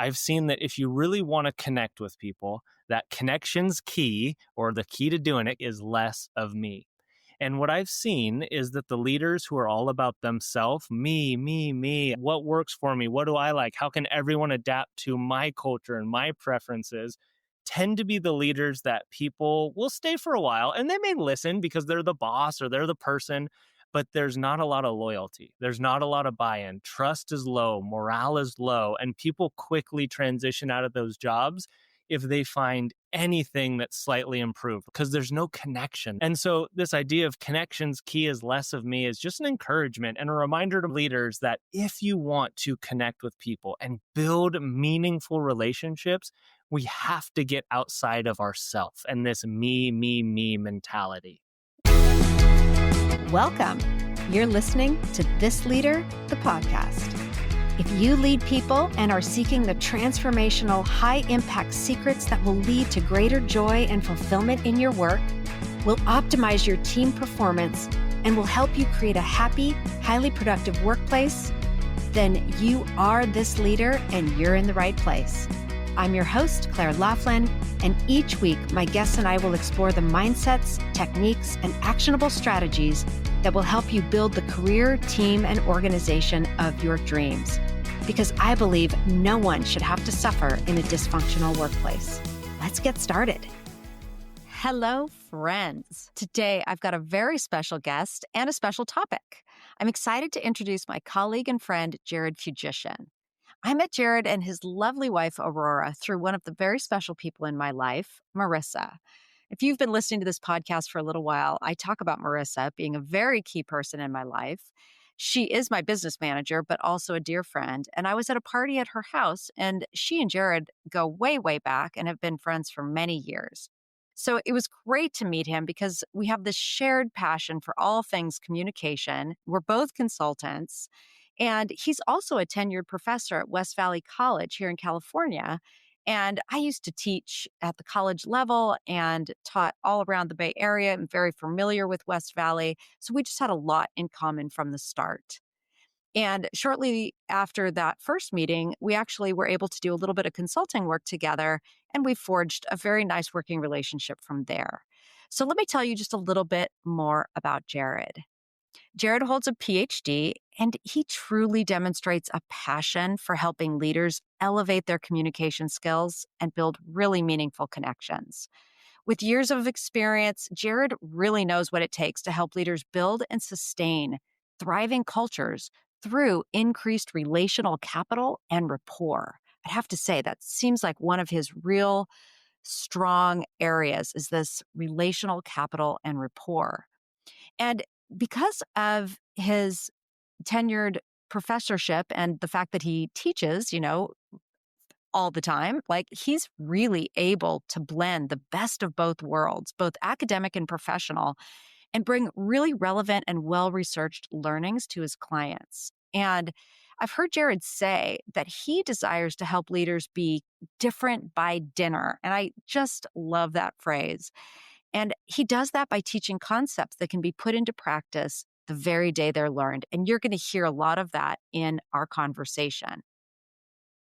I've seen that if you really want to connect with people, that connection's key, or the key to doing it, is less of me. And what I've seen is that the leaders who are all about themselves, me, what works for me, what do I like, how can everyone adapt to my culture and my preferences, tend to be the leaders that people will stay for a while. And they may listen because they're the boss or they're the person, but there's not a lot of loyalty. There's not a lot of buy-in. Trust is low, morale is low, and people quickly transition out of those jobs if they find anything that's slightly improved because there's no connection. And so this idea of connections key is less of me is just an encouragement and a reminder to leaders that if you want to connect with people and build meaningful relationships, we have to get outside of ourselves and this me mentality. Welcome. You're listening to This Leader, the podcast. If you lead people and are seeking the transformational, high-impact secrets that will lead to greater joy and fulfillment in your work, will optimize your team performance, and will help you create a happy, highly productive workplace, then you are this leader and you're in the right place. I'm your host, Claire Laughlin, and each week my guests and I will explore the mindsets, techniques, and actionable strategies that will help you build the career, team, and organization of your dreams. Because I believe no one should have to suffer in a dysfunctional workplace. Let's get started. Hello, friends. Today, I've got a very special guest and a special topic. I'm excited to introduce my colleague and friend, Jared Fujishin. I met Jared and his lovely wife, Aurora, through one of the very special people in my life, Marissa. If you've been listening to this podcast for a little while, I talk about Marissa being a very key person in my life. She is my business manager, but also a dear friend. And I was at a party at her house, and she and Jared go way, way back and have been friends for many years. So it was great to meet him because we have this shared passion for all things communication. We're both consultants. And he's also a tenured professor at West Valley College here in California. And I used to teach at the college level and taught all around the Bay Area. I'm very familiar with West Valley. So we just had a lot in common from the start. And shortly after that first meeting, we actually were able to do a little bit of consulting work together, and we forged a very nice working relationship from there. So let me tell you just a little bit more about Jared. Jared holds a PhD, and he truly demonstrates a passion for helping leaders elevate their communication skills and build really meaningful connections. With years of experience, Jared really knows what it takes to help leaders build and sustain thriving cultures through increased relational capital and rapport. I'd have to say that seems like one of his real strong areas is this relational capital and rapport. And because of his tenured professorship and the fact that he teaches, all the time, like he's really able to blend the best of both worlds, both academic and professional, and bring really relevant and well-researched learnings to his clients. And I've heard Jared say that he desires to help leaders be different by dinner. And I just love that phrase. And he does that by teaching concepts that can be put into practice the very day they're learned. And you're going to hear a lot of that in our conversation.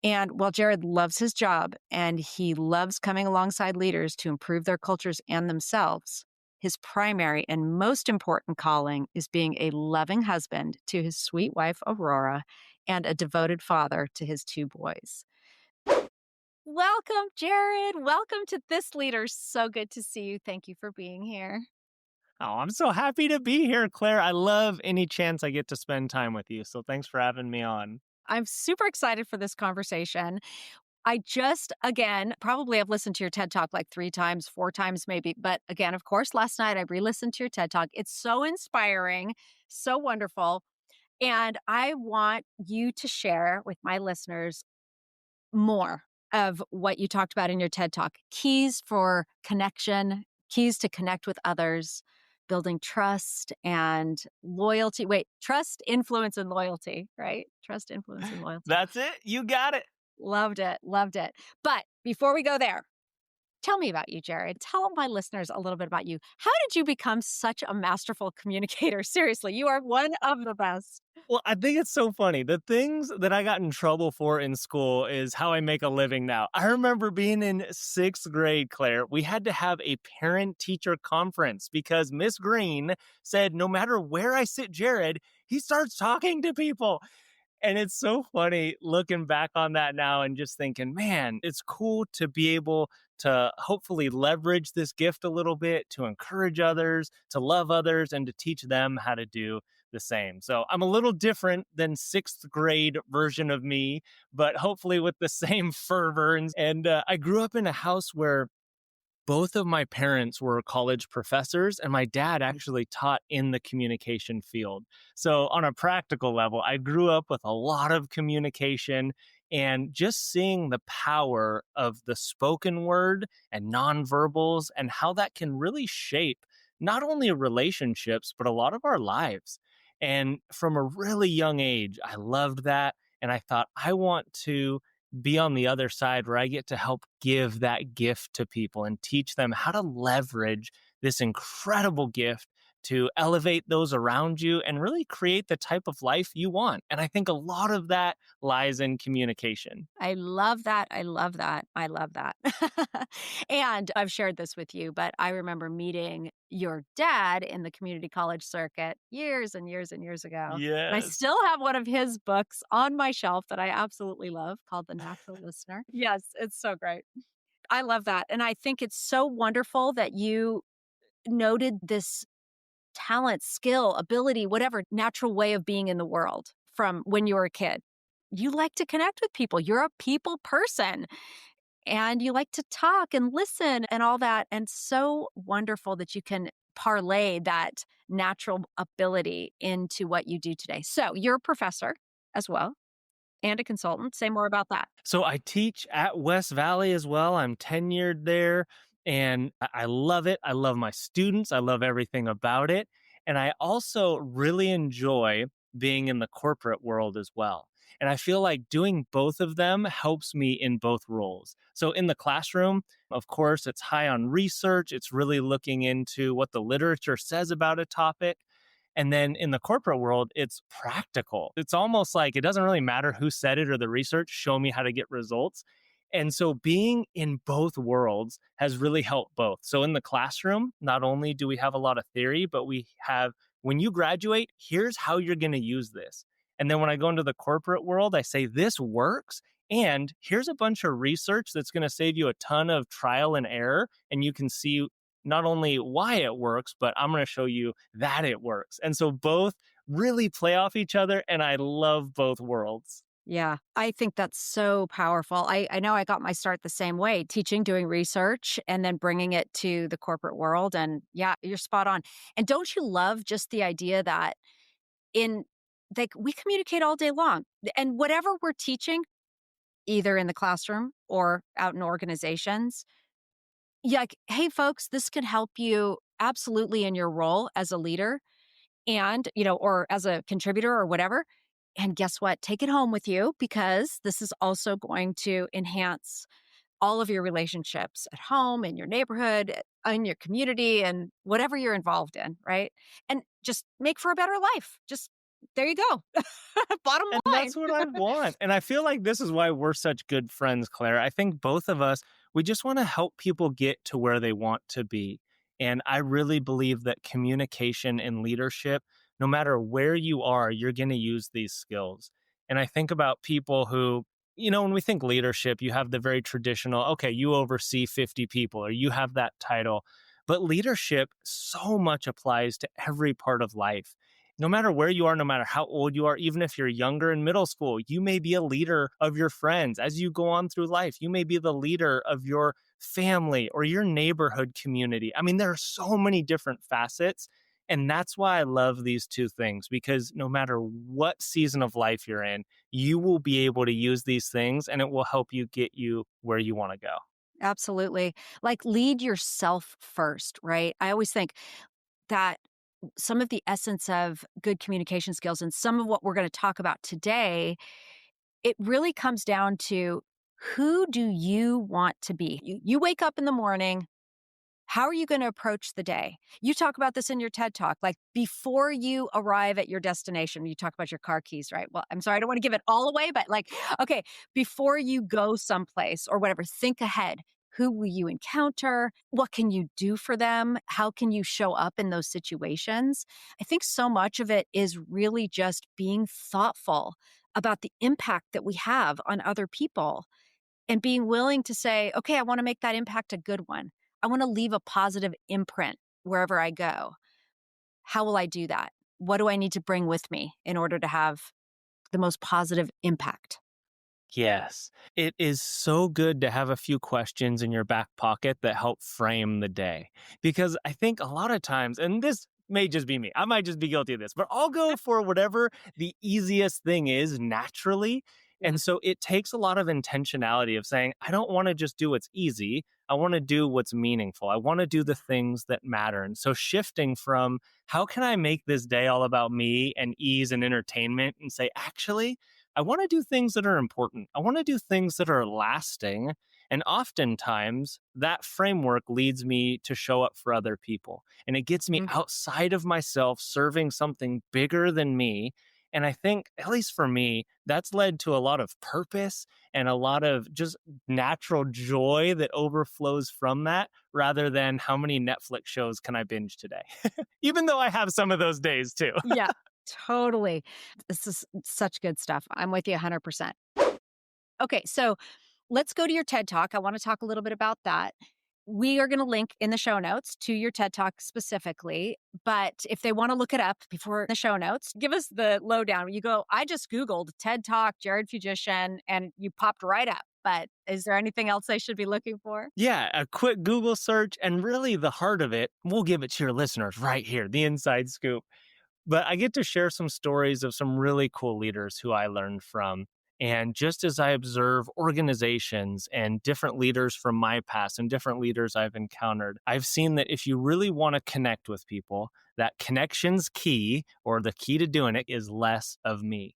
And while Jared loves his job and he loves coming alongside leaders to improve their cultures and themselves, his primary and most important calling is being a loving husband to his sweet wife, Aurora, and a devoted father to his two boys. Welcome, Jared. Welcome to This Leader. So good to see you. Thank you for being here. Oh, I'm so happy to be here, Claire. I love any chance I get to spend time with you. So thanks for having me on. I'm super excited for this conversation. I just, again, probably have listened to your TED Talk like 3 times, 4 times maybe. But again, of course, last night I re-listened to your TED Talk. It's so inspiring, so wonderful. And I want you to share with my listeners more of what you talked about in your TED Talk. Keys for connection, keys to connect with others, building trust and loyalty. Wait, trust, influence, and loyalty, right? Trust, influence, and loyalty. That's it. You got it. Loved it. Loved it. But before we go there, Tell me about you, Jared. Tell my listeners a little bit about you. How did you become such a masterful communicator? Seriously, you are one of the best. Well, I think it's so funny. The things that I got in trouble for in school is how I make a living now. I remember being in sixth grade, Claire. We had to have a parent teacher conference because Miss Green said, no matter where I sit Jared, he starts talking to people. And it's so funny looking back on that now and just thinking, man, it's cool to be able to hopefully leverage this gift a little bit to encourage others, to love others, and to teach them how to do the same. So I'm a little different than sixth grade version of me, but hopefully with the same fervor. And I grew up in a house where both of my parents were college professors, and my dad actually taught in the communication field. So, on a practical level, I grew up with a lot of communication and just seeing the power of the spoken word and nonverbals and how that can really shape not only relationships, but a lot of our lives. And from a really young age, I loved that. And I thought, I want to be on the other side where I get to help give that gift to people and teach them how to leverage this incredible gift to elevate those around you and really create the type of life you want. And I think a lot of that lies in communication. I love that. I love that. I love that. And I've shared this with you, but I remember meeting your dad in the community college circuit years and years and years ago. And I Yes. still have one of his books on my shelf that I absolutely love called The Natural Listener. Yes, it's so great. I love that. And I think it's so wonderful that you noted this talent, skill, ability, whatever natural way of being in the world from when you were a kid. You like to connect with people. You're a people person and you like to talk and listen and all that. And so wonderful that you can parlay that natural ability into what you do today. So you're a professor as well and a consultant. Say more about that. So I teach at West Valley as well. I'm tenured there and I love it. I love my students. I love everything about it. And I also really enjoy being in the corporate world as well. And I feel like doing both of them helps me in both roles. So in the classroom, of course, it's high on research. It's really looking into what the literature says about a topic. And then in the corporate world, it's practical. It's almost like it doesn't really matter who said it or the research, show me how to get results. And so being in both worlds has really helped both. So in the classroom, not only do we have a lot of theory, but we have, when you graduate, here's how you're going to use this. And then when I go into the corporate world, I say, this works. And here's a bunch of research that's going to save you a ton of trial and error. And you can see not only why it works, but I'm going to show you that it works. And so both really play off each other. And I love both worlds. Yeah, I think that's so powerful. I know I got my start the same way, teaching, doing research, and then bringing it to the corporate world. And yeah, you're spot on. And don't you love just the idea that in like we communicate all day long and whatever we're teaching, either in the classroom or out in organizations, yeah, like, hey folks, this could help you absolutely in your role as a leader and, or as a contributor or whatever. And guess what? Take it home with you because this is also going to enhance all of your relationships at home, in your neighborhood, in your community, and whatever you're involved in, right? And just make for a better life. Just there you go. Bottom And line. that's what I want. And I feel like this is why we're such good friends, Claire. I think both of us, we just want to help people get to where they want to be. And I really believe that communication and leadership, no matter where you are, you're going to use these skills. And I think about people who, when we think leadership, you have the very traditional, okay, you oversee 50 people or you have that title. But leadership so much applies to every part of life. No matter where you are, no matter how old you are, even if you're younger in middle school, you may be a leader of your friends. As you go on through life, you may be the leader of your family or your neighborhood community. I mean, there are so many different facets. And that's why I love these two things, because no matter what season of life you're in, you will be able to use these things and it will help you get you where you want to go. Absolutely. Like lead yourself first, right? I always think that some of the essence of good communication skills and some of what we're going to talk about today, it really comes down to Who do you want to be? You wake up in the morning. How are you going to approach the day? You talk about this in your TED Talk. Like before you arrive at your destination, you talk about your car keys, right? Well, I'm sorry, I don't want to give it all away, but like, okay, before you go someplace or whatever, think ahead. Who will you encounter? What can you do for them? How can you show up in those situations? I think so much of it is really just being thoughtful about the impact that we have on other people and being willing to say, okay, I want to make that impact a good one. I want to leave a positive imprint wherever I go. How will I do that? What do I need to bring with me in order to have the most positive impact? Yes. It is so good to have a few questions in your back pocket that help frame the day. Because I think a lot of times, and this may just be me, I might just be guilty of this, but I'll go for whatever the easiest thing is naturally. Yeah. And so it takes a lot of intentionality of saying, I don't want to just do what's easy. I want to do what's meaningful. I want to do the things that matter. And so shifting from how can I make this day all about me and ease and entertainment and say, actually, I want to do things that are important. I want to do things that are lasting. And oftentimes that framework leads me to show up for other people. And it gets me Mm. outside of myself, serving something bigger than me. And I think, at least for me, that's led to a lot of purpose and a lot of just natural joy that overflows from that rather than how many Netflix shows can I binge today? Even though I have some of those days too. Yeah, totally. This is such good stuff. I'm with you 100%. Okay, so let's go to your TED Talk. I want to talk a little bit about that. We are going to link in the show notes to your TED Talk specifically. But if they want to look it up before the show notes, give us the lowdown. You go, I just Googled TED Talk, Jared Fujishin, and you popped right up. But is there anything else I should be looking for? Yeah, a quick Google search, and really the heart of it, we'll give it to your listeners right here, the inside scoop. But I get to share some stories of some really cool leaders who I learned from. And just as I observe organizations and different leaders from my past and different leaders I've encountered, I've seen that if you really want to connect with people, that connection's key or the key to doing it is less of me.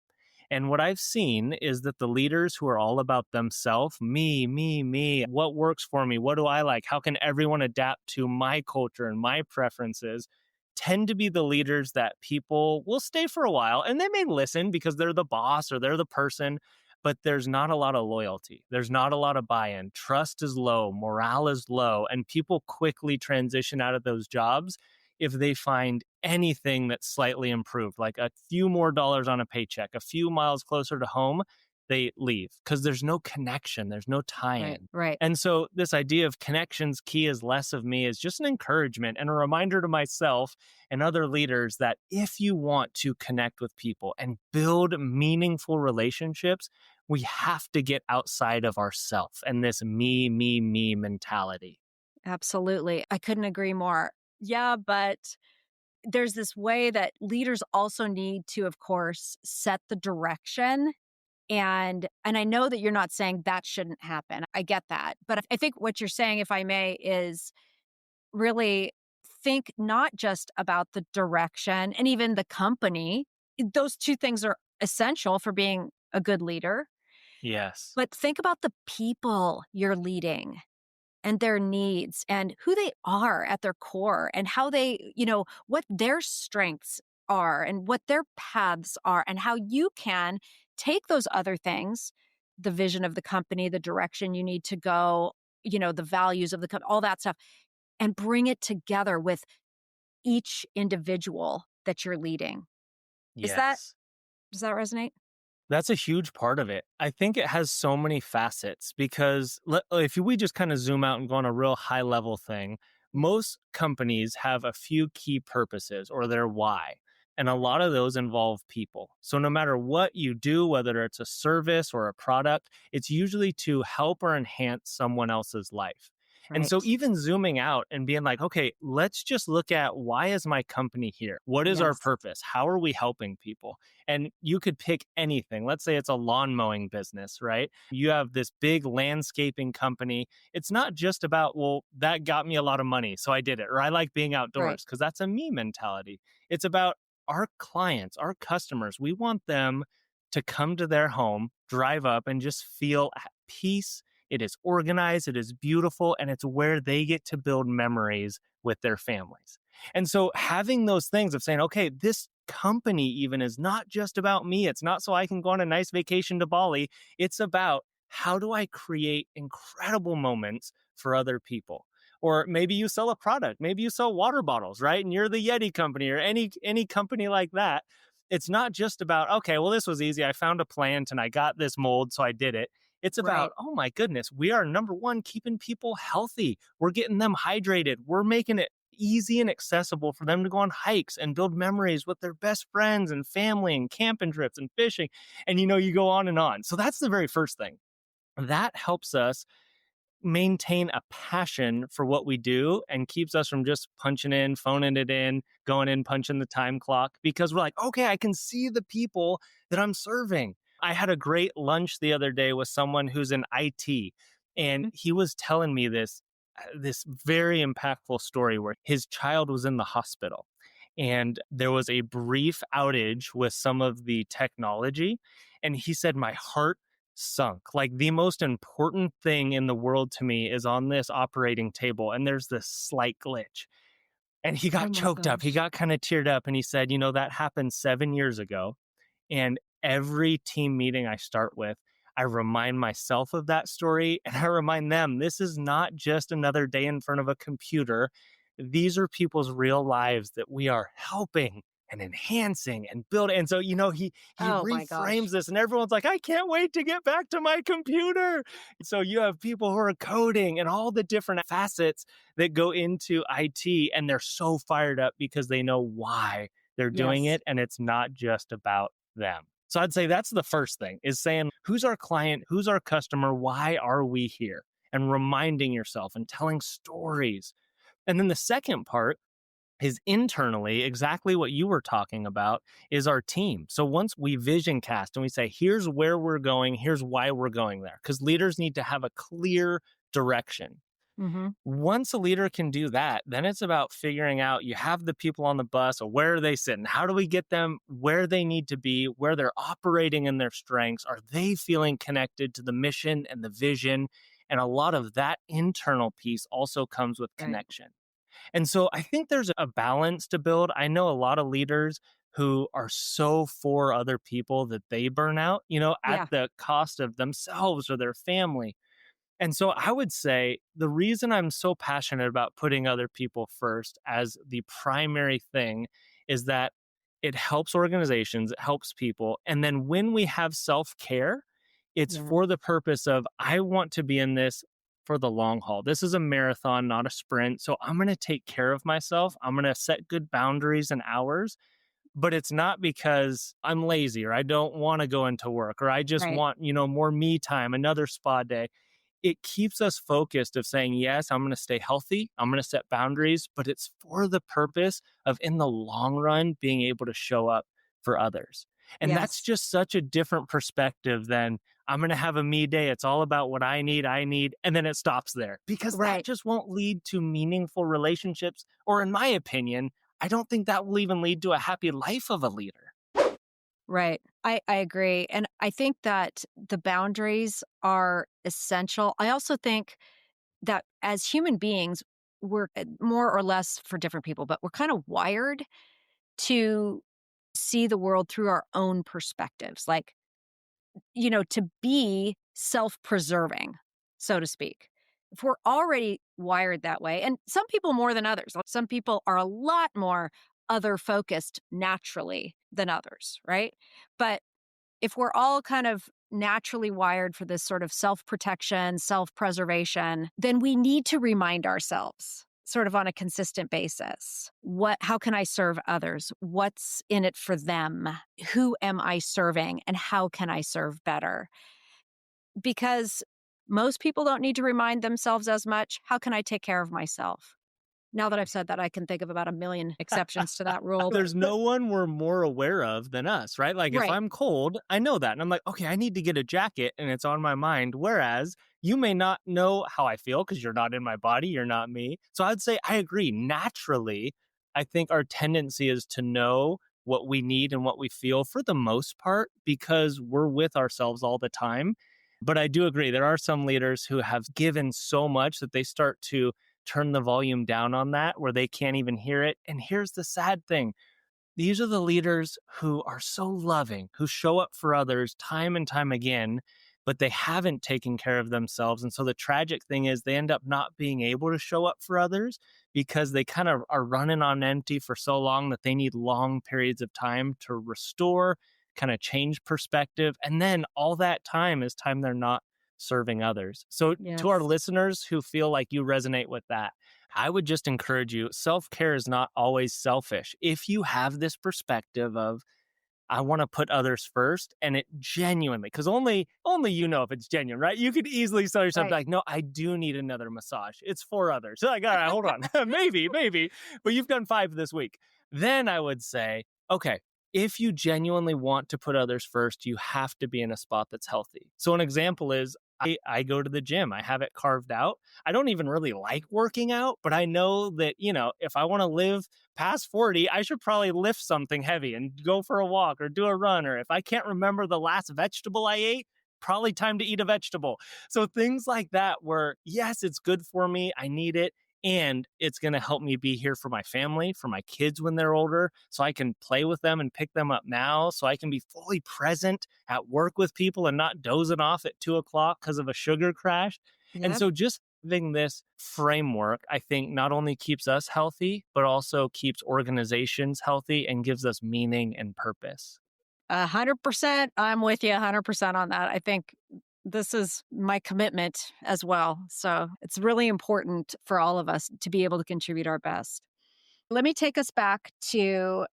And what I've seen is that the leaders who are all about themselves, me, what works for me, what do I like, how can everyone adapt to my culture and my preferences, tend to be the leaders that people will stay for a while and they may listen because they're the boss or they're the person, but there's not a lot of loyalty. There's not a lot of buy in. Trust is low, morale is low, and people quickly transition out of those jobs if they find anything that's slightly improved, like a few more dollars on a paycheck, a few miles closer to home, they leave because there's no connection, there's no tie Right, in. right. And so, this idea of connections key is less of me is just an encouragement and a reminder to myself and other leaders that if you want to connect with people and build meaningful relationships, we have to get outside of ourself and this me mentality. Absolutely. I couldn't agree more. Yeah, but there's this way that leaders also need to, of course, set the direction. And I know that you're not saying that shouldn't happen. I get that. But I think what you're saying, if I may, is really think not just about the direction and even the company. Those two things are essential for being a good leader. Yes. But think about the people you're leading and their needs and who they are at their core and how they, what their strengths are and what their paths are and how you can take those other things, the vision of the company, the direction you need to go, the values of the company, all that stuff, and bring it together with each individual that you're leading. Is that, Yes. does that resonate? That's a huge part of it. I think it has so many facets because if we just kind of zoom out and go on a real high level thing, most companies have a few key purposes or their why. And a lot of those involve people. So no matter what you do, whether it's a service or a product, it's usually to help or enhance someone else's life. And so Right. even zooming out and being like, okay, let's just look at why is my company here? What is our Yes. purpose? How are we helping people? And you could pick anything. Let's say it's a lawn mowing business, right? You have this big landscaping company. It's not just about, well, that got me a lot of money, so I did it, or I like being Right. outdoors, because that's a me mentality. It's about our clients, our customers. We want them to come to their home, drive up, and just feel at peace, it is organized, it is beautiful, and it's where they get to build memories with their families. And so having those things of saying, okay, this company even is not just about me. It's not so I can go on a nice vacation to Bali. It's about how do I create incredible moments for other people? Or maybe you sell a product, maybe you sell water bottles, right? And you're the Yeti company or any company like that. It's not just about, okay, well, this was easy. I found a plant and I got this mold, so I did it. It's about, Right. oh my goodness, we are number one, keeping people healthy. We're getting them hydrated. We're making it easy and accessible for them to go on hikes and build memories with their best friends and family and camping trips and fishing. And you go on and on. So that's the very first thing. That helps us maintain a passion for what we do and keeps us from just punching in, phoning it in, going in, punching the time clock because we're like, okay, I can see the people that I'm serving. I had a great lunch the other day with someone who's in IT, and Mhm. he was telling me this very impactful story where his child was in the hospital and there was a brief outage with some of the technology, and he said my heart sunk. Like the most important thing in the world to me is on this operating table, and there's this slight glitch. And he Oh got my choked up. He gosh. got kind of teared up, and he said, that happened 7 years ago. And every team meeting I start with, I remind myself of that story and I remind them this is not just another day in front of a computer. These are people's real lives that we are helping and enhancing and building. And so, he Oh my gosh. reframes this and everyone's like, I can't wait to get back to my computer. So you have people who are coding and all the different facets that go into IT, and they're so fired up because they know why they're doing Yes. it. And it's not just about them. So I'd say that's the first thing is saying, who's our client? Who's our customer? Why are we here? And reminding yourself and telling stories. And then the second part is internally exactly what you were talking about is our team. So once we vision cast and we say, here's where we're going, here's why we're going there, because leaders need to have a clear direction. Hmm. Once a leader can do that, then it's about figuring out you have the people on the bus, or where are they sitting? How do we get them where they need to be, where they're operating in their strengths? Are they feeling connected to the mission and the vision? And a lot of that internal piece also comes with Right. connection. And so I think there's a balance to build. I know a lot of leaders who are so for other people that they burn out, at Yeah. the cost of themselves or their family. And so I would say the reason I'm so passionate about putting other people first as the primary thing is that it helps organizations, it helps people. And then when we have self care, it's Yeah. for the purpose of, I want to be in this for the long haul. This is a marathon, not a sprint. So I'm going to take care of myself. I'm going to set good boundaries and hours. But it's not because I'm lazy or I don't want to go into work or I just Right. want, more me time, another spa day. It keeps us focused of saying, yes, I'm going to stay healthy. I'm going to set boundaries, but it's for the purpose of in the long run being able to show up for others. And that's Yes. just such a different perspective than I'm going to have a me day. It's all about what I need, and then it stops there because that Right. just won't lead to meaningful relationships. Or in my opinion, I don't think that will even lead to a happy life of a leader. Right. I agree. And I think that the boundaries are essential. I also think that as human beings, we're more or less for different people, but we're kind of wired to see the world through our own perspectives. Like, to be self preserving, so to speak. If we're already wired that way, and some people more than others, some people are a lot more other focused naturally than others, right? But if we're all kind of naturally wired for this sort of self protection, self preservation, then we need to remind ourselves sort of on a consistent basis. How can I serve others? What's in it for them? Who am I serving and how can I serve better? Because most people don't need to remind themselves as much. How can I take care of myself? Now that I've said that, I can think of about a million exceptions to that rule. There's no one we're more aware of than us, right? Like if Right. I'm cold, I know that. And I'm like, okay, I need to get a jacket and it's on my mind. Whereas you may not know how I feel because you're not in my body, you're not me. So I'd say I agree. Naturally, I think our tendency is to know what we need and what we feel for the most part because we're with ourselves all the time. But I do agree, there are some leaders who have given so much that they start to turn the volume down on that where they can't even hear it. And here's the sad thing, these are the leaders who are so loving, who show up for others time and time again, but they haven't taken care of themselves. And so the tragic thing is they end up not being able to show up for others because they kind of are running on empty for so long that they need long periods of time to restore, kind of change perspective. And then all that time is time they're not serving others. So to our Yes. listeners who feel like you resonate with that, I would just encourage you, self-care is not always selfish. If you have this perspective of, I want to put others first, and it genuinely, because only you know if it's genuine, right? You could easily tell yourself Right. like, no, I do need another massage. It's for others. So like, all right, hold on. maybe, but you've done 5 this week. Then I would say, okay, if you genuinely want to put others first, you have to be in a spot that's healthy. So an example is I go to the gym. I have it carved out. I don't even really like working out, but I know that, if I want to live past 40, I should probably lift something heavy and go for a walk or do a run. Or if I can't remember the last vegetable I ate, probably time to eat a vegetable. So things like that, where yes, it's good for me. I need it. And it's going to help me be here for my family, for my kids when they're older, so I can play with them and pick them up now, so I can be fully present at work with people and not dozing off at 2 o'clock because of a sugar crash. And Yep. so just having this framework, I think not only keeps us healthy, but also keeps organizations healthy and gives us meaning and purpose. 100%. I'm with you 100% on that. I think this is my commitment as well. So it's really important for all of us to be able to contribute our best. Let me take us back to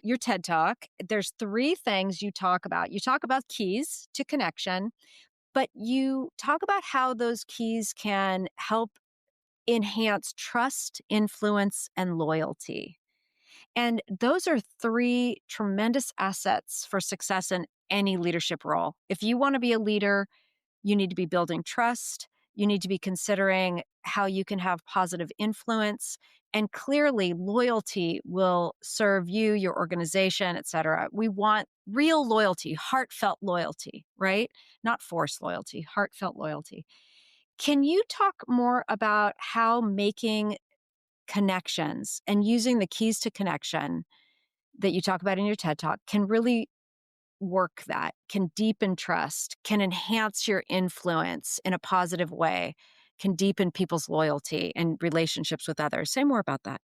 your TED Talk. There's 3 things you talk about. You talk about keys to connection, but you talk about how those keys can help enhance trust, influence, and loyalty. And those are 3 tremendous assets for success in any leadership role. If you want to be a leader, you need to be building trust. You need to be considering how you can have positive influence. And clearly, loyalty will serve you, your organization, et cetera. We want real loyalty, heartfelt loyalty, right? Not forced loyalty, heartfelt loyalty. Can you talk more about how making connections and using the keys to connection that you talk about in your TED Talk can really work that, can deepen trust, can enhance your influence in a positive way, can deepen people's loyalty and relationships with others? Say more about that.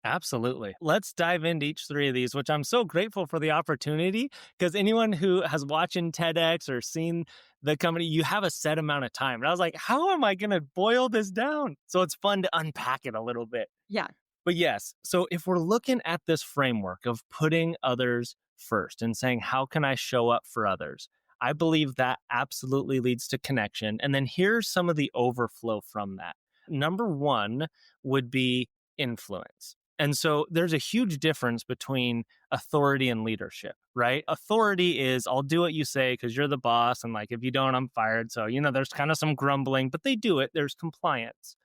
Absolutely. Let's dive into each 3 of these, which I'm so grateful for the opportunity, because anyone who has watching TEDx or seen the company, you have a set amount of time. And I was like, how am I going to boil this down? So it's fun to unpack it a little bit. Yeah. But yes, so if we're looking at this framework of putting others first and saying, how can I show up for others? I believe that absolutely leads to connection. And then here's some of the overflow from that. Number 1 would be influence. And so there's a huge difference between authority and leadership, right? Authority is, I'll do what you say because you're the boss. And like, if you don't, I'm fired. So, there's kind of some grumbling, but they do it. There's compliance.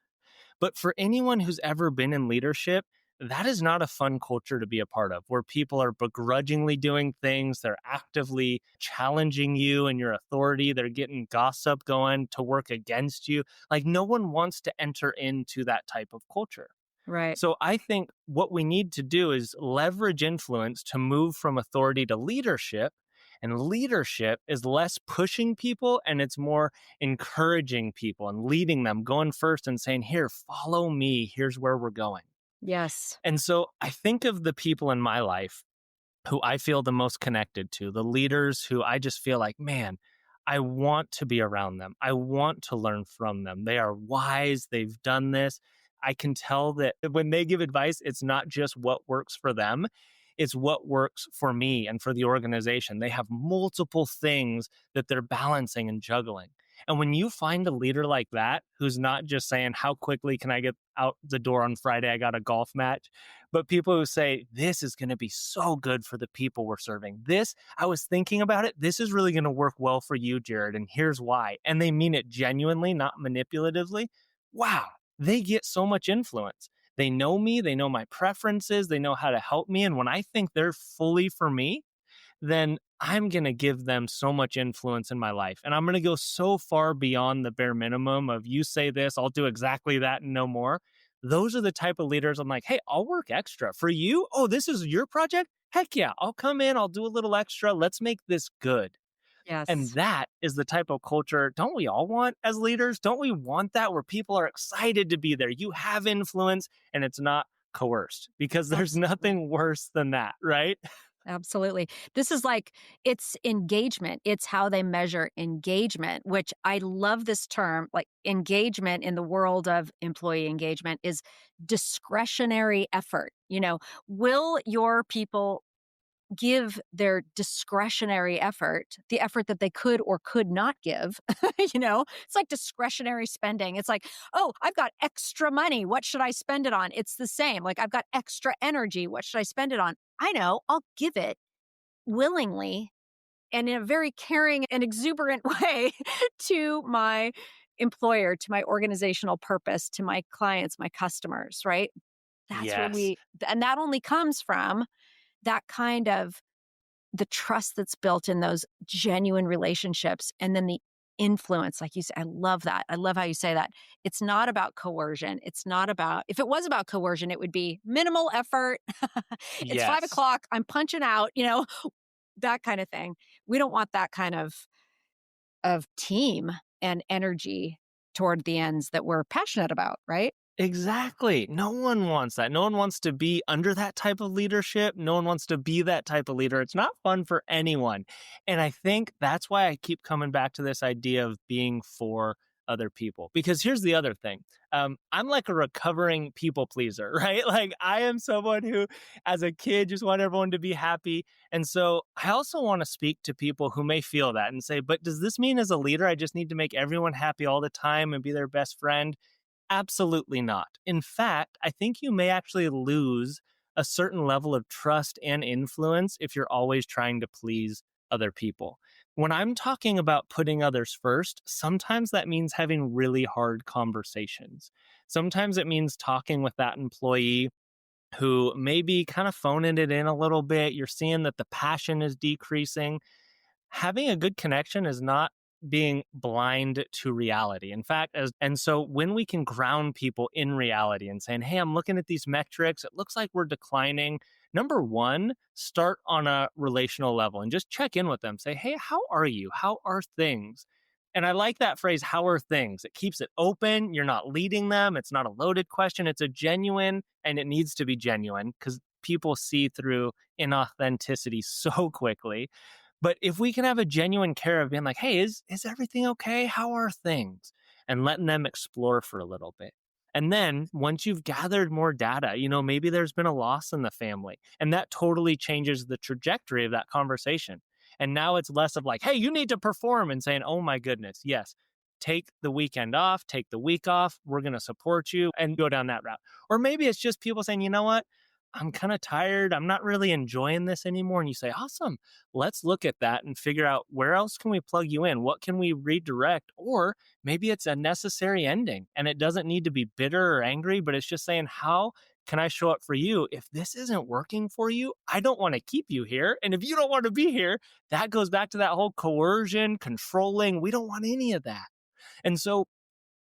But for anyone who's ever been in leadership, that is not a fun culture to be a part of, where people are begrudgingly doing things. They're actively challenging you and your authority. They're getting gossip going to work against you. Like, no one wants to enter into that type of culture. Right. So I think what we need to do is leverage influence to move from authority to leadership. And leadership is less pushing people and it's more encouraging people and leading them, going first and saying, here, follow me. Here's where we're going. Yes. And so I think of the people in my life who I feel the most connected to, the leaders who I just feel like, man, I want to be around them. I want to learn from them. They are wise. They've done this. I can tell that when they give advice, it's not just what works for them. It's what works for me and for the organization. They have multiple things that they're balancing and juggling. And when you find a leader like that, who's not just saying, how quickly can I get out the door on Friday? I got a golf match. But people who say, this is going to be so good for the people we're serving. This, I was thinking about it. This is really going to work well for you, Jared. And here's why. And they mean it genuinely, not manipulatively. Wow, they get so much influence. They know me. They know my preferences. They know how to help me. And when I think they're fully for me, then I'm going to give them so much influence in my life. And I'm going to go so far beyond the bare minimum of you say this, I'll do exactly that and no more. Those are the type of leaders I'm like, hey, I'll work extra for you. Oh, this is your project? Heck yeah, I'll come in, I'll do a little extra. Let's make this good. And Yes. that is the type of culture, don't we all want as leaders? Don't we want that where people are excited to be there? You have influence and it's not coerced because there's Absolutely. nothing worse than that, right? Absolutely. This is like it's engagement. It's how they measure engagement, which I love this term. Like engagement in the world of employee engagement is discretionary effort. Will your people give their discretionary effort, the effort that they could or could not give? It's like discretionary spending. It's like, oh, I've got extra money. What should I spend it on? It's the same. Like, I've got extra energy. What should I spend it on? I know, I'll give it willingly and in a very caring and exuberant way to my employer, to my organizational purpose, to my clients, my customers, right? That's where Yes. and that only comes from that kind of the trust that's built in those genuine relationships and then the influence, like you said. I love that. I love how you say that. It's not about coercion. It's not about, if it was about coercion, it would be minimal effort. It's five Yes. o'clock. I'm punching out, that kind of thing. We don't want that kind of team and energy toward the ends that we're passionate about, right? Exactly. No one wants that. No one wants to be under that type of leadership. No one wants to be that type of leader. It's not fun for anyone. And I think that's why I keep coming back to this idea of being for other people. Because here's the other thing. I'm like a recovering people pleaser, right? Like I am someone who, as a kid, just want everyone to be happy. And so I also want to speak to people who may feel that and say, but does this mean as a leader, I just need to make everyone happy all the time and be their best friend? Absolutely not. In fact, I think you may actually lose a certain level of trust and influence if you're always trying to please other people. When I'm talking about putting others first, sometimes that means having really hard conversations. Sometimes it means talking with that employee who may be kind of phoning it in a little bit. You're seeing that the passion is decreasing. Having a good connection is not being blind to reality. In fact, and so when we can ground people in reality and saying, hey, I'm looking at these metrics, it looks like we're declining. Number one, start on a relational level and just check in with them. Say, hey, how are you? How are things? And I like that phrase, how are things? It keeps it open. You're not leading them. It's not a loaded question. It's a genuine, and it needs to be genuine because people see through inauthenticity so quickly. But if we can have a genuine care of being like, hey, is everything okay? How are things? And letting them explore for a little bit. And then once you've gathered more data, maybe there's been a loss in the family, and that totally changes the trajectory of that conversation. And now it's less of like, hey, you need to perform and saying, oh my goodness, yes, take the weekend off, take the week off. We're going to support you and go down that route. Or maybe it's just people saying, you know what? I'm kind of tired. I'm not really enjoying this anymore. And you say, awesome. Let's look at that and figure out where else can we plug you in? What can we redirect? Or maybe it's a necessary ending and it doesn't need to be bitter or angry, but it's just saying, how can I show up for you? If this isn't working for you, I don't want to keep you here. And if you don't want to be here, that goes back to that whole coercion, controlling. We don't want any of that. And so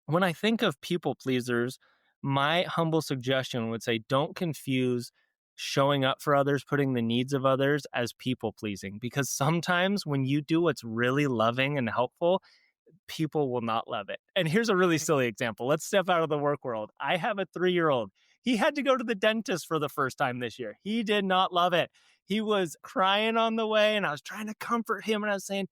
when I think of people pleasers, my humble suggestion would say don't confuse showing up for others, putting the needs of others as people pleasing. Because sometimes when you do what's really loving and helpful, people will not love it. And here's a really Right. silly example. Let's step out of the work world. I have a 3-year-old. He had to go to the dentist for the first time this year. He did not love it. He was crying on the way, and I was trying to comfort him. And I was saying,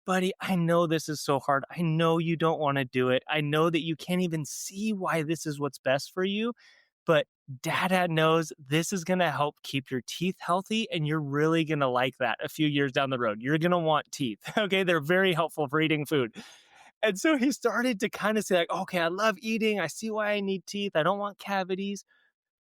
buddy, I know this is so hard. I know you don't want to do it. I know that you can't even see why this is what's best for you, but dada knows this is going to help keep your teeth healthy, and you're really going to like that a few years down the road. You're going to want teeth. Okay. They're very helpful for eating food. And so he started to kind of say, like, okay, I love eating. I see why I need teeth. I don't want cavities.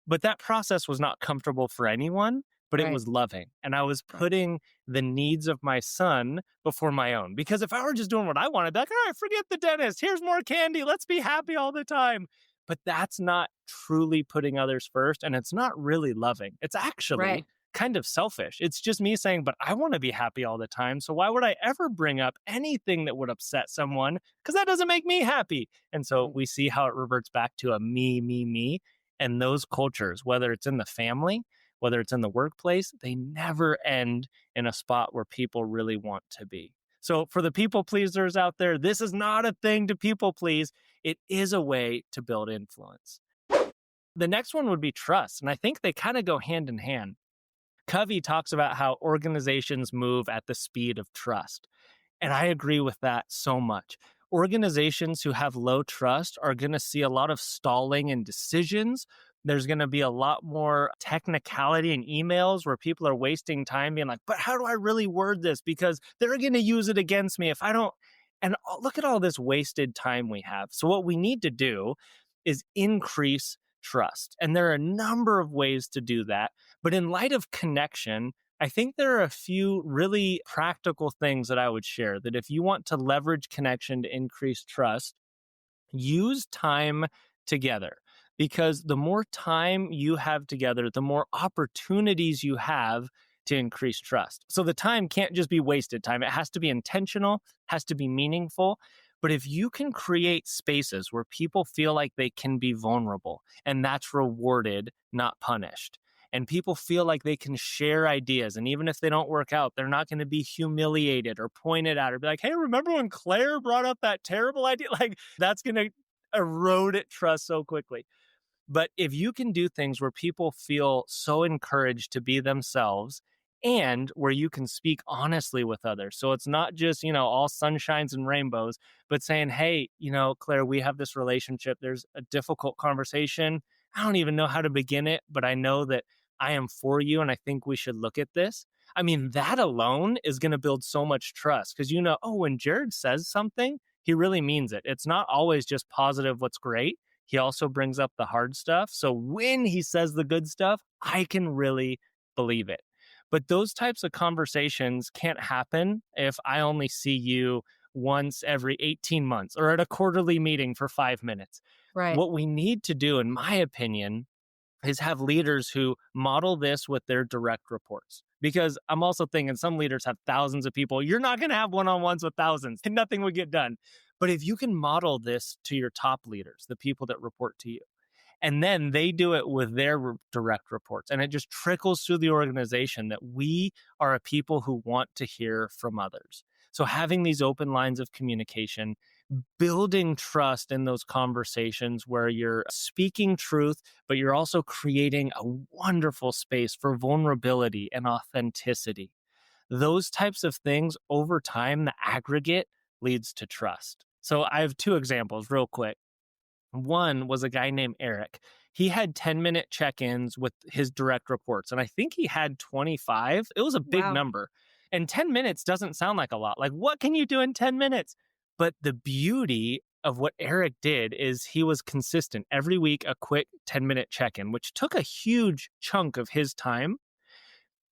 But that process was not comfortable for anyone, but it Right. was loving. And I was Right. putting the needs of my son before my own. Because if I were just doing what I wanted, like, all right, forget the dentist. Here's more candy. Let's be happy all the time. But that's not truly putting others first. And it's not really loving. It's actually Right. kind of selfish. It's just me saying, but I want to be happy all the time. So why would I ever bring up anything that would upset someone? Because that doesn't make me happy. And so we see how it reverts back to a me, me, me. And those cultures, whether it's in the family, whether it's in the workplace, they never end in a spot where people really want to be. So for the people pleasers out there, this is not a thing to people please. It is a way to build influence. The next one would be trust. And I think they kind of go hand in hand. Covey talks about how organizations move at the speed of trust. And I agree with that so much. Organizations who have low trust are going to see a lot of stalling in decisions. There's going to be a lot more technicality in emails where people are wasting time being like, but how do I really word this? Because they're going to use it against me if I don't. And look at all this wasted time we have. So what we need to do is increase trust. And there are a number of ways to do that. But in light of connection, I think there are a few really practical things that I would share that if you want to leverage connection to increase trust, use time together. Because the more time you have together, the more opportunities you have to increase trust. So the time can't just be wasted time. It has to be intentional, has to be meaningful. But if you can create spaces where people feel like they can be vulnerable and that's rewarded, not punished, and people feel like they can share ideas, and even if they don't work out, they're not going to be humiliated or pointed at or be like, hey, remember when Claire brought up that terrible idea? Like, that's going to erode trust so quickly. But if you can do things where people feel so encouraged to be themselves and where you can speak honestly with others. So it's not just, all sunshines and rainbows, but saying, hey, Claire, we have this relationship. There's a difficult conversation. I don't even know how to begin it, but I know that I am for you and I think we should look at this. I mean, that alone is going to build so much trust because when Jared says something, he really means it. It's not always just positive, what's great. He also brings up the hard stuff. So when he says the good stuff, I can really believe it. But those types of conversations can't happen if I only see you once every 18 months or at a quarterly meeting for 5 minutes. Right. What we need to do, in my opinion, is have leaders who model this with their direct reports. Because I'm also thinking some leaders have thousands of people. You're not going to have one-on-ones with thousands and nothing would get done. But if you can model this to your top leaders, the people that report to you, and then they do it with their direct reports, and it just trickles through the organization that we are a people who want to hear from others. So having these open lines of communication, building trust in those conversations where you're speaking truth, but you're also creating a wonderful space for vulnerability and authenticity. Those types of things over time, the aggregate leads to trust. So I have 2 examples real quick. One was a guy named Eric. He had 10-minute check-ins with his direct reports, and I think he had 25. It was a big number. And 10 minutes doesn't sound like a lot. Like, what can you do in 10 minutes? But the beauty of what Eric did is he was consistent. Every week, a quick 10-minute check-in, which took a huge chunk of his time.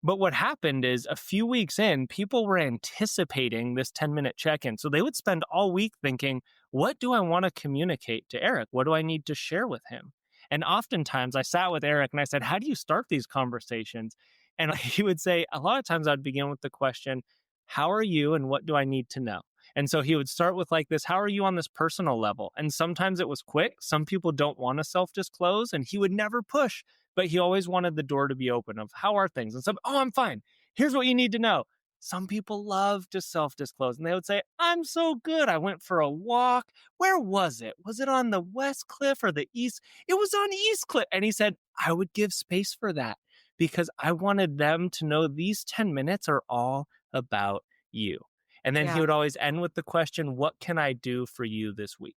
But what happened is a few weeks in, people were anticipating this 10-minute check-in. So they would spend all week thinking, what do I want to communicate to Eric? What do I need to share with him? And oftentimes I sat with Eric and I said, how do you start these conversations? And he would say, a lot of times I'd begin with the question, how are you and what do I need to know? And so he would start with like this, how are you on this personal level? And sometimes it was quick. Some people don't want to self-disclose and he would never push, but he always wanted the door to be open of how are things? And some, oh, I'm fine. Here's what you need to know. Some people love to self-disclose and they would say, I'm so good. I went for a walk. Where was it? Was it on the West Cliff or the East? It was on East Cliff. And he said, I would give space for that because I wanted them to know these 10 minutes are all about you. And then he would always end with the question, what can I do for you this week?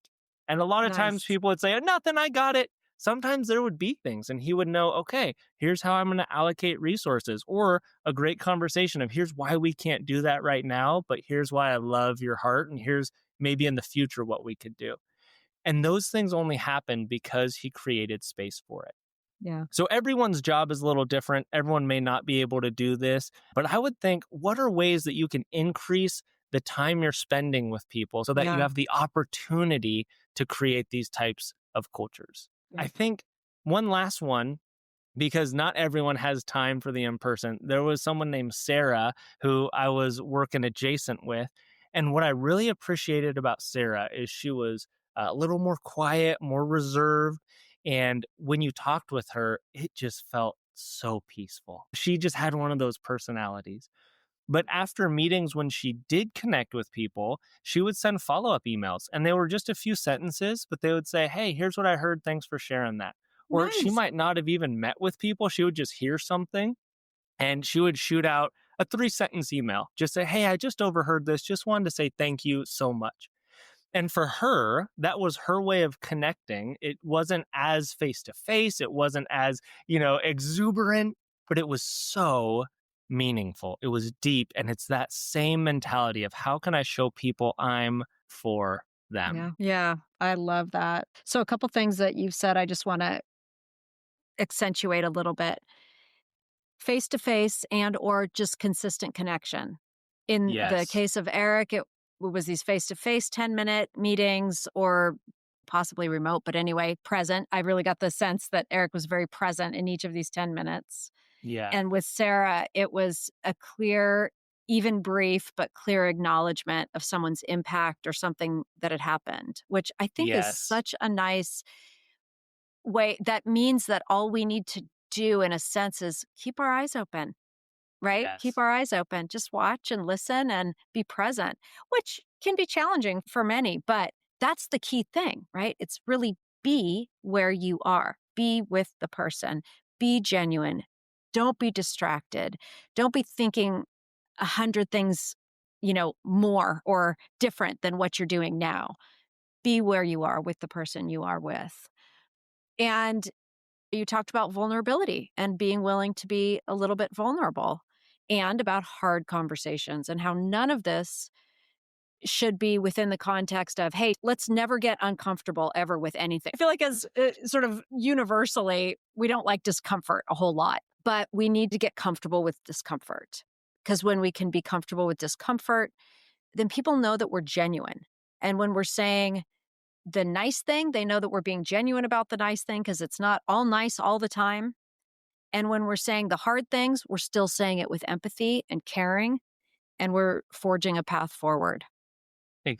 And a lot of times people would say, nothing, I got it. Sometimes there would be things and he would know, okay, here's how I'm going to allocate resources, or a great conversation of here's why we can't do that right now, but here's why I love your heart. And here's maybe in the future what we could do. And those things only happen because he created space for it. Yeah. So everyone's job is a little different. Everyone may not be able to do this, but I would think, what are ways that you can increase the time you're spending with people so that you have the opportunity to create these types of cultures? I think one last one because not everyone has time for the in person. There was someone named Sarah who I was working adjacent with. And what I really appreciated about Sarah is she was a little more quiet, more reserved. And when you talked with her, it just felt so peaceful. She just had one of those personalities. But after meetings, when she did connect with people, she would send follow up emails. And they were just a few sentences, but they would say, "Hey, here's what I heard. Thanks for sharing that." Or she Nice. might not have even met with people. She would just hear something and she would shoot out a 3 sentence email. Just say, "Hey, I just overheard this. Just wanted to say thank you so much." And for her, that was her way of connecting. It wasn't as face to face, it wasn't as, exuberant, but it was so meaningful. It was deep. And it's that same mentality of how can I show people I'm for them? Yeah. Yeah. I love that. So, a couple things that you've said, I just want to accentuate a little bit. Face to face and or just consistent connection. In the Yes. case of Eric, it was these face to face 10-minute meetings or possibly remote, but anyway, present. I really got the sense that Eric was very present in each of these 10 minutes. Yeah. And with Sarah, it was a clear, even brief, but clear acknowledgement of someone's impact or something that had happened, which I think is Yes. such a nice way. That means that all we need to do, in a sense, is keep our eyes open, right? Keep Yes. our eyes open. Just watch and listen and be present, which can be challenging for many, but that's the key thing, right? It's really be where you are, be with the person, be genuine. Don't be distracted. Don't be thinking 100 things, more or different than what you're doing now. Be where you are with the person you are with. And you talked about vulnerability and being willing to be a little bit vulnerable and about hard conversations and how none of this should be within the context of, hey, let's never get uncomfortable ever with anything. I feel like, as sort of universally, we don't like discomfort a whole lot, but we need to get comfortable with discomfort. Because when we can be comfortable with discomfort, then people know that we're genuine. And when we're saying the nice thing, they know that we're being genuine about the nice thing because it's not all nice all the time. And when we're saying the hard things, we're still saying it with empathy and caring, and we're forging a path forward,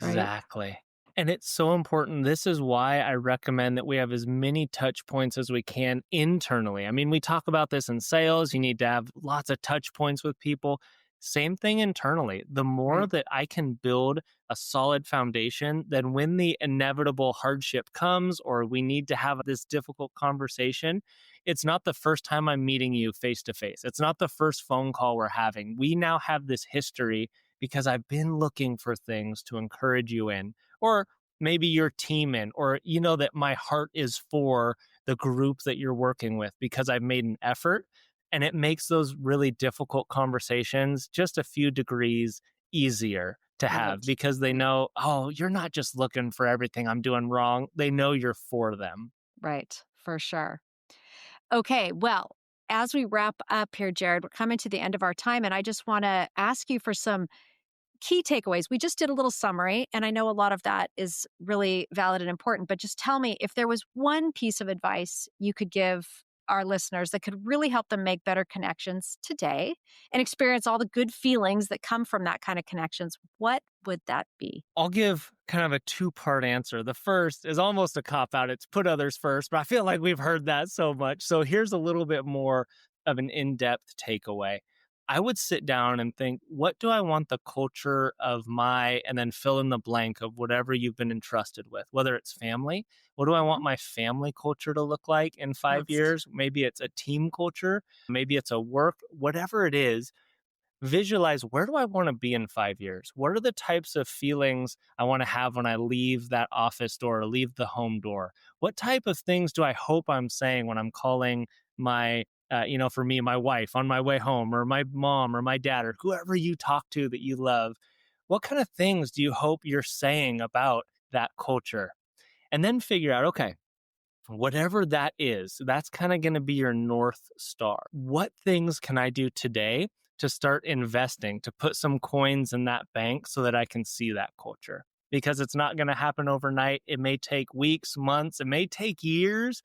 right? Exactly. And it's so important. This is why I recommend that we have as many touch points as we can internally. I mean, we talk about this in sales. You need to have lots of touch points with people. Same thing internally. The more Right. that I can build a solid foundation, then when the inevitable hardship comes or we need to have this difficult conversation, it's not the first time I'm meeting you face to face. It's not the first phone call we're having. We now have this history because I've been looking for things to encourage you in, or maybe your team in, or you know that my heart is for the group that you're working with because I've made an effort. And it makes those really difficult conversations just a few degrees easier to have Right. because they Right. know, oh, you're not just looking for everything I'm doing wrong. They know you're for them. Right. For sure. Okay. Well, as we wrap up here, Jared, we're coming to the end of our time, and I just want to ask you for some key takeaways. We just did a little summary, and I know a lot of that is really valid and important, but just tell me if there was one piece of advice you could give our listeners that could really help them make better connections today and experience all the good feelings that come from that kind of connections, what would that be? I'll give kind of a two-part answer. The first is almost a cop out. It's put others first, but I feel like we've heard that so much. So here's a little bit more of an in-depth takeaway. I would sit down and think, what do I want the culture of my, and then fill in the blank of whatever you've been entrusted with, whether it's family. What do I want Mhm. my family culture to look like in five Yes. years? Maybe it's a team culture, maybe it's a work, whatever it is. Visualize, where do I want to be in 5 years? What are the types of feelings I want to have when I leave that office door or leave the home door? What type of things do I hope I'm saying when I'm calling my, for me, my wife on my way home, or my mom or my dad, or whoever you talk to that you love? What kind of things do you hope you're saying about that culture? And then figure out, okay, whatever that is, that's kind of going to be your North Star. What things can I do today to start investing, to put some coins in that bank so that I can see that culture? Because it's not going to happen overnight. It may take weeks, months, it may take years.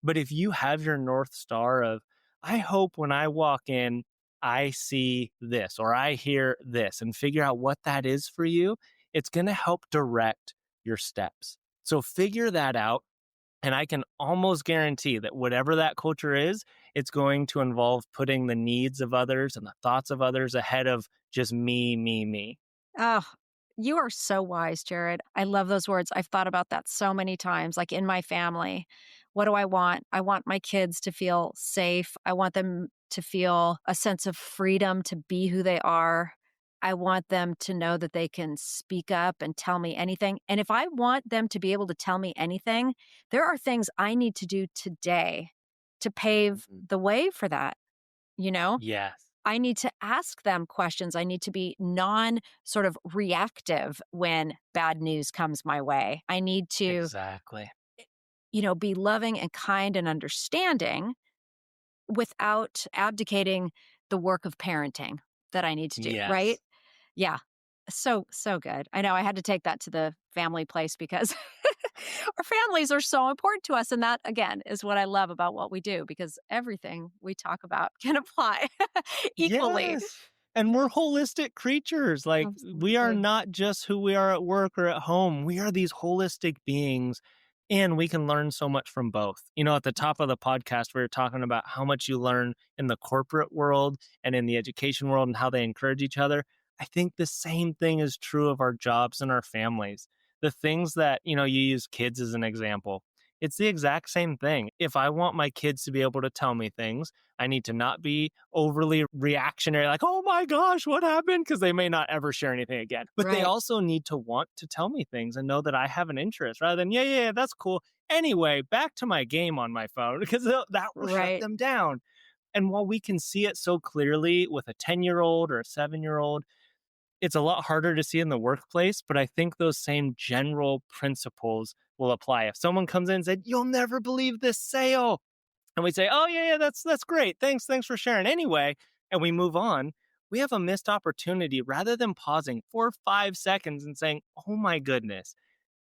But if you have your North Star of, I hope when I walk in, I see this or I hear this and figure out what that is for you. It's going to help direct your steps. So figure that out. And I can almost guarantee that whatever that culture is, it's going to involve putting the needs of others and the thoughts of others ahead of just me, me, me. Oh, you are so wise, Jared. I love those words. I've thought about that so many times, like in my family. What do I want? I want my kids to feel safe. I want them to feel a sense of freedom to be who they are. I want them to know that they can speak up and tell me anything. And if I want them to be able to tell me anything, there are things I need to do today to pave Mhm. the way for that, you know? Yes, I need to ask them questions. I need to be non sort of reactive when bad news comes my way. I need to, exactly. be loving and kind and understanding without abdicating the work of parenting that I need to do, right? Yes. Yeah. So good. I know I had to take that to the family place because our families are so important to us. And that, again, is what I love about what we do because everything we talk about can apply equally. Yes. And we're holistic creatures. Like, we are Absolutely. not just who we are at work or at home. We are these holistic beings, and we can learn so much from both. At the top of the podcast, we were talking about how much you learn in the corporate world and in the education world and how they encourage each other. I think the same thing is true of our jobs and our families. The things that, you use kids as an example. It's the exact same thing. If I want my kids to be able to tell me things, I need to not be overly reactionary, like, oh my gosh, what happened? Because they may not ever share anything again. But they Right. also need to want to tell me things and know that I have an interest rather than, yeah, yeah, yeah, that's cool. Anyway, back to my game on my phone because that will shut Right. them down. And while we can see it so clearly with a 10-year-old or a 7-year-old, it's a lot harder to see in the workplace, but I think those same general principles will apply. If someone comes in and said, "You'll never believe this sale," and we say, "Oh yeah, yeah, that's great. Thanks for sharing." Anyway, and we move on, we have a missed opportunity rather than pausing for 5 seconds and saying, "Oh my goodness,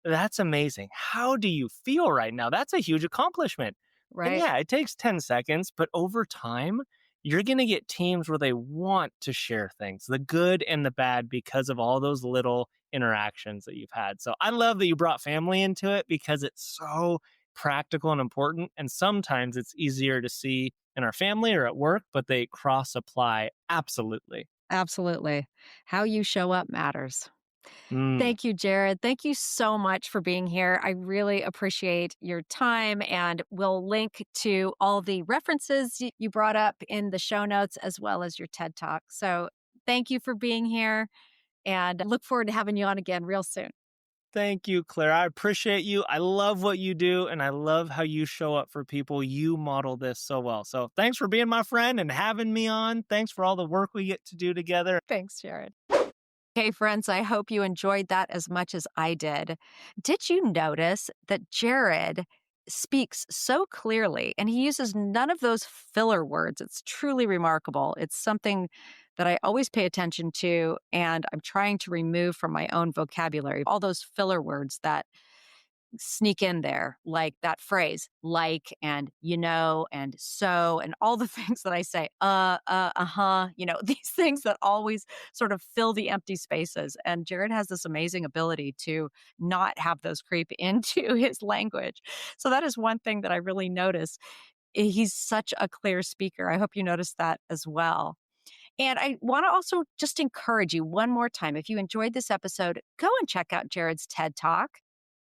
that's amazing. How do you feel right now?" That's a huge accomplishment. And Right. yeah, it takes 10 seconds, but over time, you're going to get teams where they want to share things, the good and the bad, because of all those little interactions that you've had. So I love that you brought family into it because it's so practical and important. And sometimes it's easier to see in our family or at work, but they cross apply absolutely. Absolutely. How you show up matters. Mm. Thank you, Jared. Thank you so much for being here. I really appreciate your time, and we'll link to all the references you brought up in the show notes as well as your TED Talk. So thank you for being here, and look forward to having you on again real soon. Thank you, Claire. I appreciate you. I love what you do, and I love how you show up for people. You model this so well. So thanks for being my friend and having me on. Thanks for all the work we get to do together. Thanks, Jared. Hey, friends, I hope you enjoyed that as much as I did. Did you notice that Jared speaks so clearly and he uses none of those filler words? It's truly remarkable. It's something that I always pay attention to, and I'm trying to remove from my own vocabulary all those filler words that sneak in there, like that phrase, like, and, and so, and all the things that I say, uh-huh, these things that always sort of fill the empty spaces. And Jared has this amazing ability to not have those creep into his language. So that is one thing that I really notice. He's such a clear speaker. I hope you noticed that as well. And I want to also just encourage you one more time. If you enjoyed this episode, go and check out Jared's TED Talk.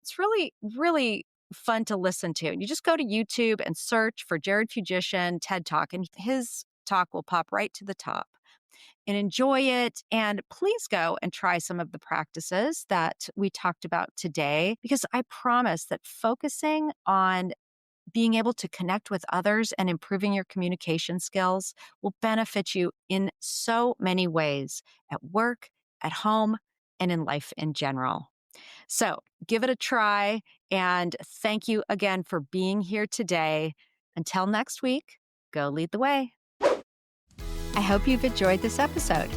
It's really, really fun to listen to. And you just go to YouTube and search for Jared Fujishin TED Talk, and his talk will pop right to the top. And enjoy it. And please go and try some of the practices that we talked about today, because I promise that focusing on being able to connect with others and improving your communication skills will benefit you in so many ways at work, at home, and in life in general. So give it a try. And thank you again for being here today. Until next week, go lead the way. I hope you've enjoyed this episode.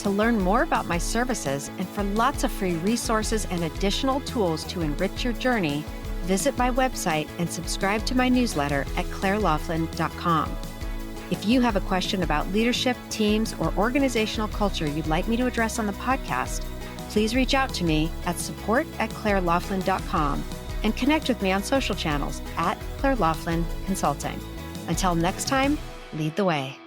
To learn more about my services and for lots of free resources and additional tools to enrich your journey, visit my website and subscribe to my newsletter at clairelaughlin.com. If you have a question about leadership, teams, or organizational culture you'd like me to address on the podcast, please reach out to me at support@clairelaughlin.com and connect with me on social channels @Claire Laughlin Consulting. Until next time, lead the way.